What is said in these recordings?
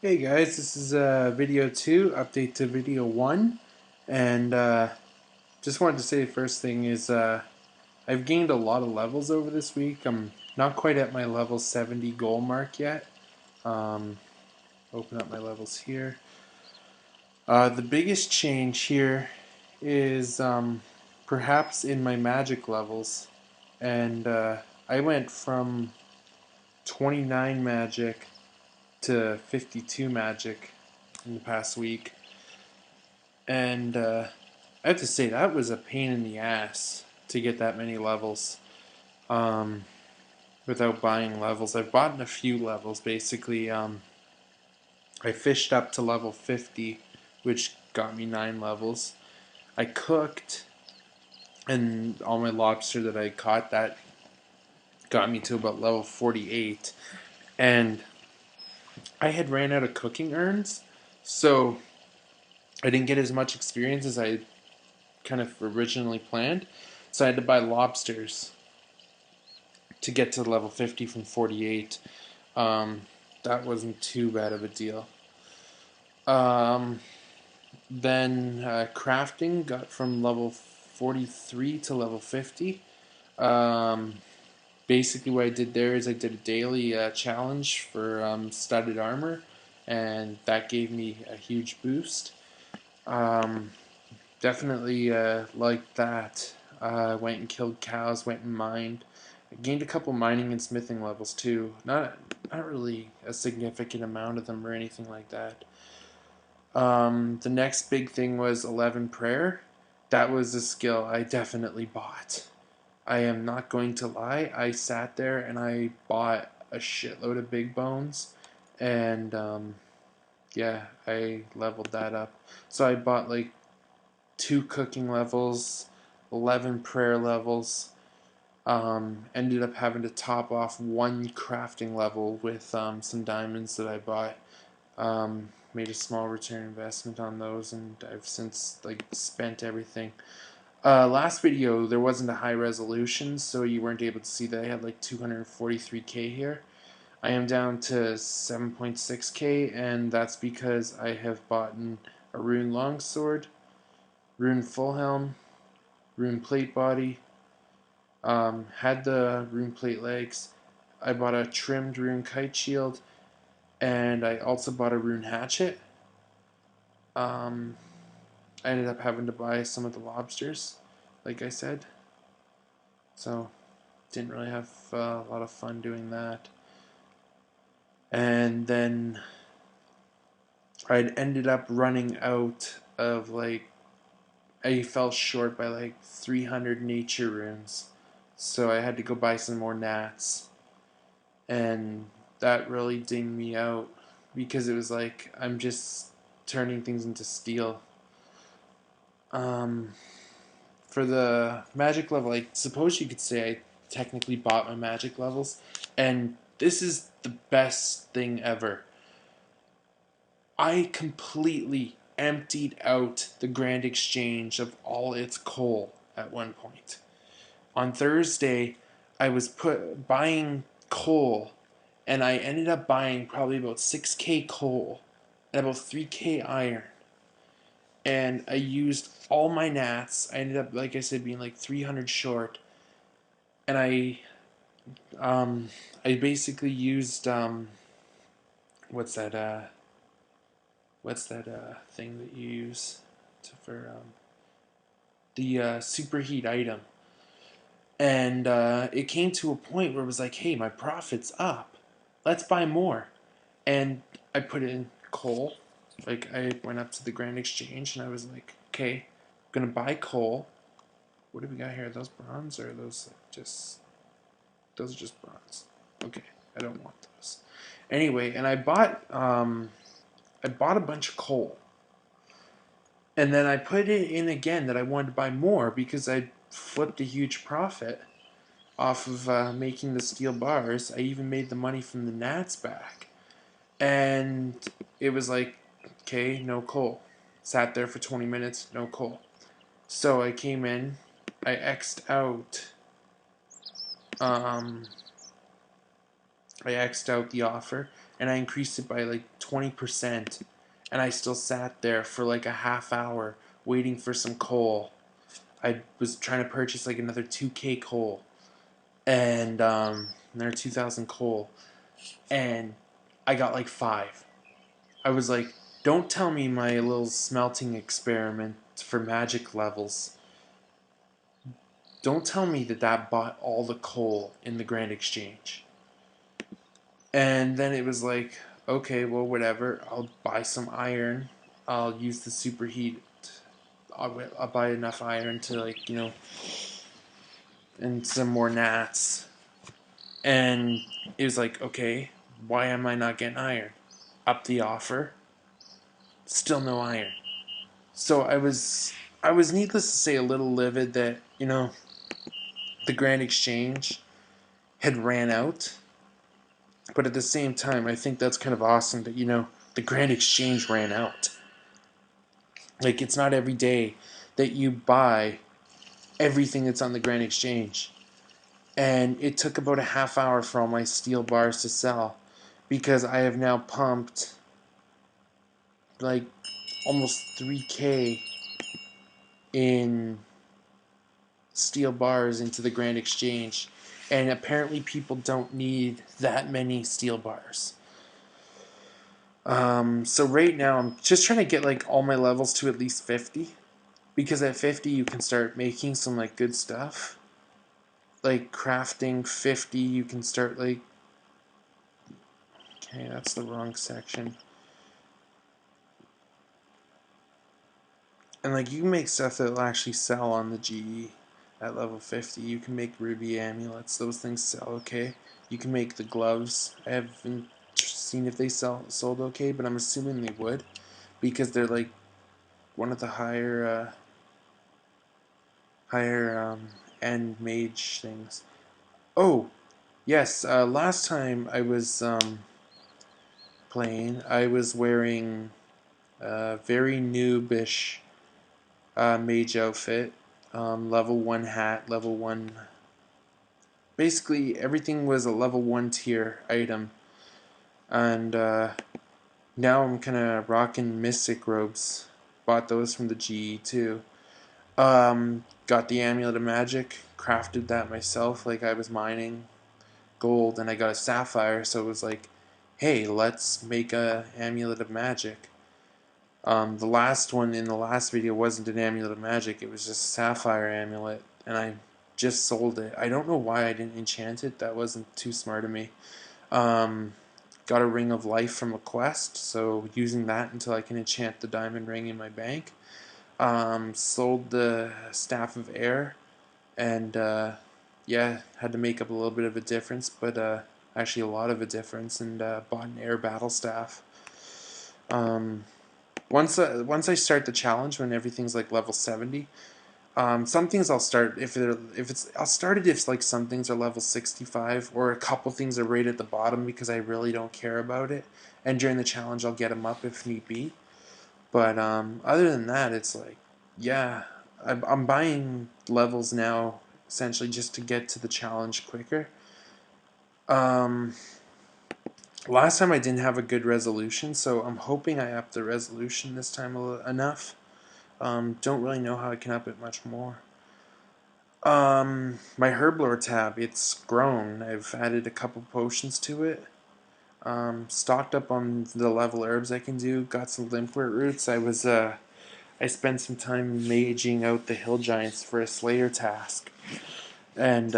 Hey guys, this is video 2, update to video 1, and just wanted to say the first thing is I've gained a lot of levels over this week. I'm not quite at my level 70 goal mark yet. Um, Open up my levels here. The biggest change here is perhaps in my magic levels, and I went from 29 magic to 52 magic in the past week. And I have to say, that was a pain in the ass to get that many levels um, without buying levels. I've bought a few levels, basically. I fished up to level 50, which got me 9 levels. I cooked, and all my lobster that I caught, that got me to about level 48. And I had ran out of cooking urns, so I didn't get as much experience as I kind of originally planned. So I had to buy lobsters to get to level 50 from 48. Um, that wasn't too bad of a deal. Um, then crafting got from level 43 to level 50. Um, Basically, what I did there is I did a daily challenge for studded armor, and that gave me a huge boost. Um, Definitely liked that. Went and killed cows, went and mined. I gained a couple mining and smithing levels too. Not really a significant amount of them or anything like that. The next big thing was 11 prayer. That was a skill I definitely bought. I am not going to lie. I sat there and I bought a shitload of big bones, and yeah, I leveled that up. So I bought like 2 cooking levels, 11 prayer levels. Ended up having to top off 1 crafting level with some diamonds that I bought. Made a small return investment on those, and I've since like spent everything. Last video there wasn't a high resolution, so you weren't able to see that I had like 243k here. I am down to 7.6k, and that's because I have bought a rune longsword, rune full helm, rune plate body, had the rune plate legs. I bought a trimmed rune kite shield, and I also bought a rune hatchet. Um, I ended up having to buy some of the lobsters, like I said. So, didn't really have a lot of fun doing that. And then I'd ended up running out of like, I fell short by like 300 nature runes. So I had to go buy some more gnats. And that really dinged me out because it was like I'm just turning things into steel. Um, for the magic level, I suppose you could say I technically bought my magic levels, and this is the best thing ever. I completely emptied out the Grand Exchange of all its coal at one point. On Thursday, I was buying coal, and I ended up buying probably about 6k coal and about 3k iron. And I used all my gnats. I ended up, like I said, being like 300 short. And um, I basically used what's that thing that you use for the superheat item. And it came to a point where it was like, hey, my profit's up. Let's buy more. And I put in coal. Like, I went up to the Grand Exchange and I was like, okay, I'm going to buy coal. What do we got here? Are those bronze or are those just. Those are just bronze. Okay, I don't want those. Anyway, and I bought a bunch of coal. And then I put it in again that I wanted to buy more because I flipped a huge profit off of making the steel bars. I even made the money from the gnats back. And it was like, okay, no coal. Sat there for 20 minutes, no coal. So I came in, I X'd out, um, I X'd out the offer, and I increased it by like 20%, and I still sat there for like a half hour waiting for some coal. I was trying to purchase like another 2K coal, and another 2,000 coal, and I got like 5. I was like, don't tell me my little smelting experiment for magic levels. Don't tell me that that bought all the coal in the Grand Exchange. And then it was like, okay, well, whatever. I'll buy some iron. I'll use the superheat. I'll buy enough iron to, like, and some more gnats. And it was like, okay, why am I not getting iron? Up the offer. Still no iron. So I was needless to say a little livid that, the Grand Exchange had ran out. But at the same time, I think that's kind of awesome that, the Grand Exchange ran out. Like, it's not every day that you buy everything that's on the Grand Exchange. And it took about a half hour for all my steel bars to sell because I have now pumped like almost 3K in steel bars into the Grand Exchange. And apparently people don't need that many steel bars. So right now I'm just trying to get like all my levels to at least 50. Because at 50 you can start making some like good stuff. Like crafting 50, you can start like... Okay, that's the wrong section. And like you can make stuff that will actually sell on the GE at level 50. You can make ruby amulets. Those things sell okay. You can make the gloves. I haven't seen if they sold okay, but I'm assuming they would because they're like one of the higher end mage things. Oh, yes. Last time I was playing, I was wearing a very noobish mage outfit. Level 1 hat, level 1. Basically, everything was a level 1 tier item. And now I'm kind of rocking mystic robes. Bought those from the GE too. Got the amulet of magic, crafted that myself, like I was mining gold, and I got a sapphire, so it was like, hey, let's make a amulet of magic. The last one in the last video wasn't an amulet of magic, it was just a sapphire amulet, and I just sold it. I don't know why I didn't enchant it, that wasn't too smart of me. Got a ring of life from a quest, so using that until I can enchant the diamond ring in my bank. Sold the staff of air, and yeah, had to make up a little bit of a difference, but actually a lot of a difference, and bought an air battle staff. Once I start the challenge, when everything's like level 70, some things I'll start I'll start it if like some things are level 65 or a couple things are right at the bottom because I really don't care about it, and during the challenge I'll get them up if need be. But other than that, it's like, yeah, I'm buying levels now essentially just to get to the challenge quicker. Last time I didn't have a good resolution, so I'm hoping I up the resolution this time enough. Don't really know how I can up it much more. My herblore tab, it's grown. I've added a couple potions to it. Stocked up on the level herbs I can do. Got some limpwort roots. I spent some time maging out the hill giants for a slayer task, and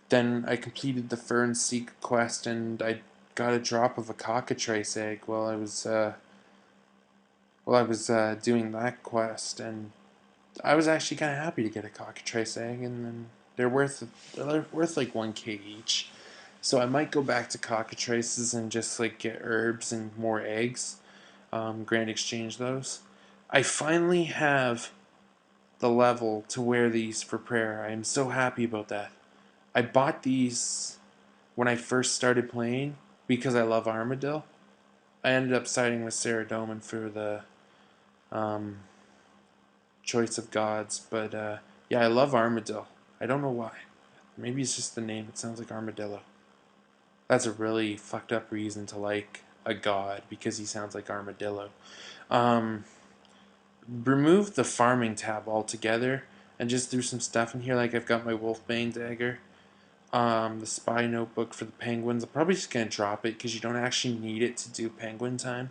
then I completed the Fern Seek quest, and I got a drop of a cockatrice egg while I was doing that quest, and I was actually kind of happy to get a cockatrice egg, and then they're worth like 1K each. So I might go back to cockatrices and just like get herbs and more eggs, grand exchange those. I finally have the level to wear these for prayer. I am so happy about that. I bought these when I first started playing because I love Armadillo. I ended up siding with Sarah Doman for the um, choice of gods, but yeah, I love Armadillo. I don't know why. Maybe it's just the name. It sounds like armadillo. That's a really fucked up reason to like a god, because he sounds like Armadillo. Um, Remove the farming tab altogether and just threw some stuff in here. Like I've got my Wolfbane dagger, the spy notebook for the penguins. I'm probably just gonna drop it because you don't actually need it to do penguin time.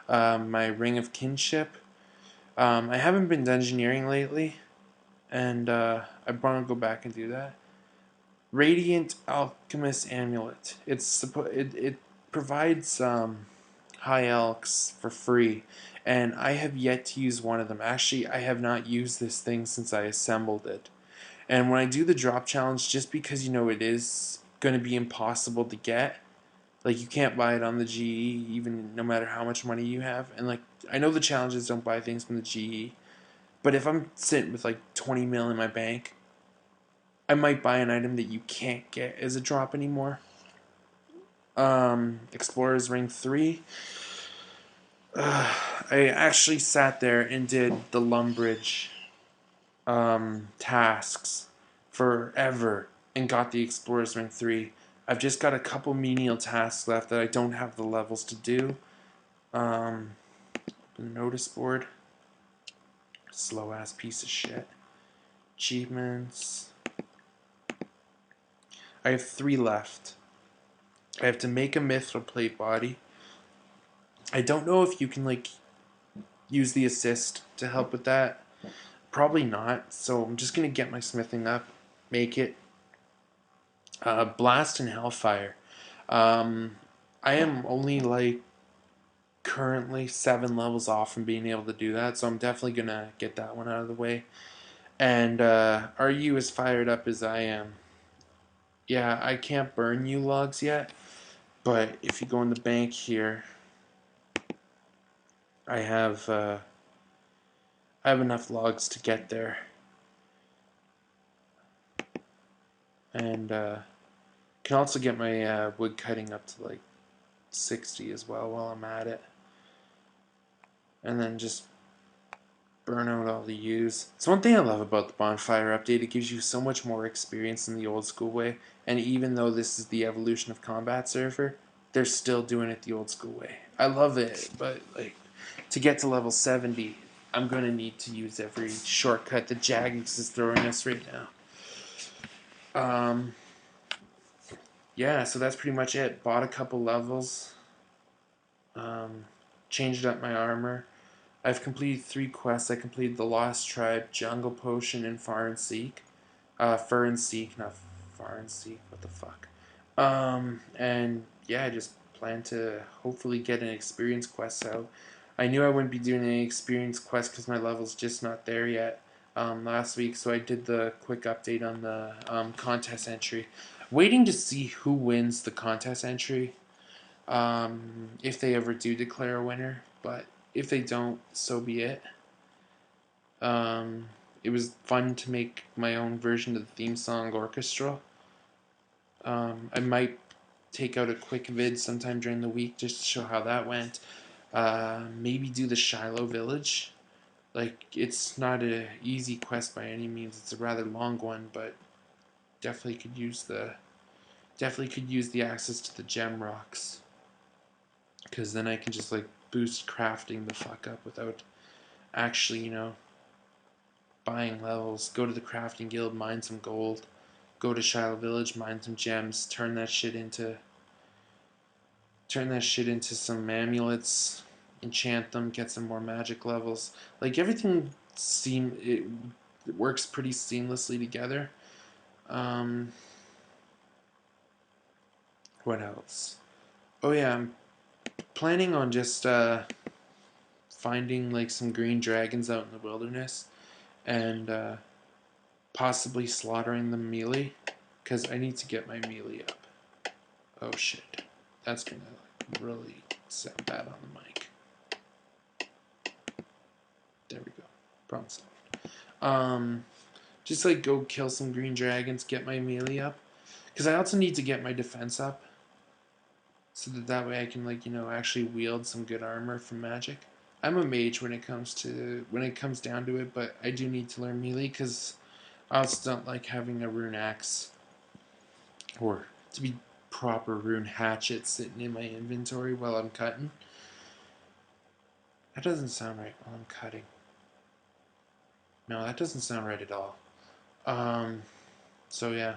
My ring of kinship. I haven't been dungeoneering lately, and I want to go back and do that. Radiant Alchemist Amulet. It provides high elks for free, and I have yet to use one of them. Actually, I have not used this thing since I assembled it. And when I do the drop challenge, just because you know it is going to be impossible to get, like you can't buy it on the GE even no matter how much money you have. And like I know the challenges don't buy things from the GE, but if I'm sitting with like 20 mil in my bank, I might buy an item that you can't get as a drop anymore. Explorer's Ring 3. I actually sat there and did the Lumbridge tasks forever and got the Explorer's Ring 3. I've just got a couple menial tasks left that I don't have the levels to do. The notice board. Slow ass piece of shit. Achievements. I have 3 left. I have to make a mithril plate body. I don't know if you can like use the assist to help with that. Probably not. So I'm just gonna get my smithing up, make it. Blast and Hellfire. I am only like currently 7 levels off from being able to do that, so I'm definitely gonna get that one out of the way. And are you as fired up as I am? Yeah, I can't burn you logs yet, but if you go in the bank here, I have enough logs to get there, and can also get my wood cutting up to like 60 as well while I'm at it, and then just burn out all the use. It's one thing I love about the bonfire update. It gives you so much more experience in the old school way. And even though this is the evolution of combat server, they're still doing it the old school way. I love it, but like to get to level 70, I'm gonna need to use every shortcut that Jagex is throwing us right now. Yeah, so that's pretty much it. Bought a couple levels. Changed up my armor. I've completed 3 quests. I completed the Lost Tribe, Jungle Potion, and Far and Seek. Fur and Seek, not Far and Seek. What the fuck? And yeah, I just plan to hopefully get an experience quest out. I knew I wouldn't be doing any experience quest because my level's just not there yet. Last week, so I did the quick update on the contest entry. Waiting to see who wins the contest entry. If they ever do declare a winner, but if they don't, so be it. It was fun to make my own version of the theme song orchestral. I might take out a quick vid sometime during the week just to show how that went. Maybe do the Shiloh Village. Like, it's not an easy quest by any means. It's a rather long one, but definitely could use the access to the gem rocks. Because then I can just like boost crafting the fuck up without actually, buying levels. Go to the crafting guild, mine some gold. Go to Shiloh Village, mine some gems. Turn that shit into some amulets. Enchant them, get some more magic levels. Like everything it works pretty seamlessly together. What else? Oh yeah, I'm planning on just finding like some green dragons out in the wilderness and possibly slaughtering them melee because I need to get my melee up. Oh shit, that's gonna really sound bad on the mic. There we go. Problem solved. Just like go kill some green dragons, get my melee up, because I also need to get my defense up, so that way I can actually wield some good armor from magic. I'm a mage when it comes down to it, but I do need to learn melee because I also don't like having a rune axe, or to be proper rune hatchet sitting in my inventory while I'm cutting. That doesn't sound right while I'm cutting. No, that doesn't sound right at all. So yeah.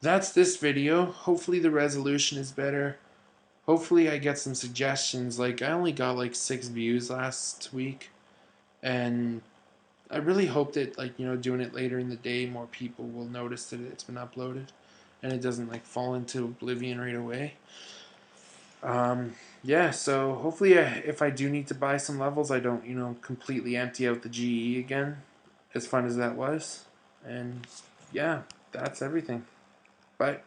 That's this video. Hopefully the resolution is better. Hopefully I get some suggestions. Like, I only got like 6 views last week. And I really hope that, like, you know, doing it later in the day, more people will notice that it's been uploaded. And it doesn't, like, fall into oblivion right away. Yeah, so hopefully if I do need to buy some levels, I don't, you know, completely empty out the GE again. As fun as that was. And yeah, that's everything. Bye.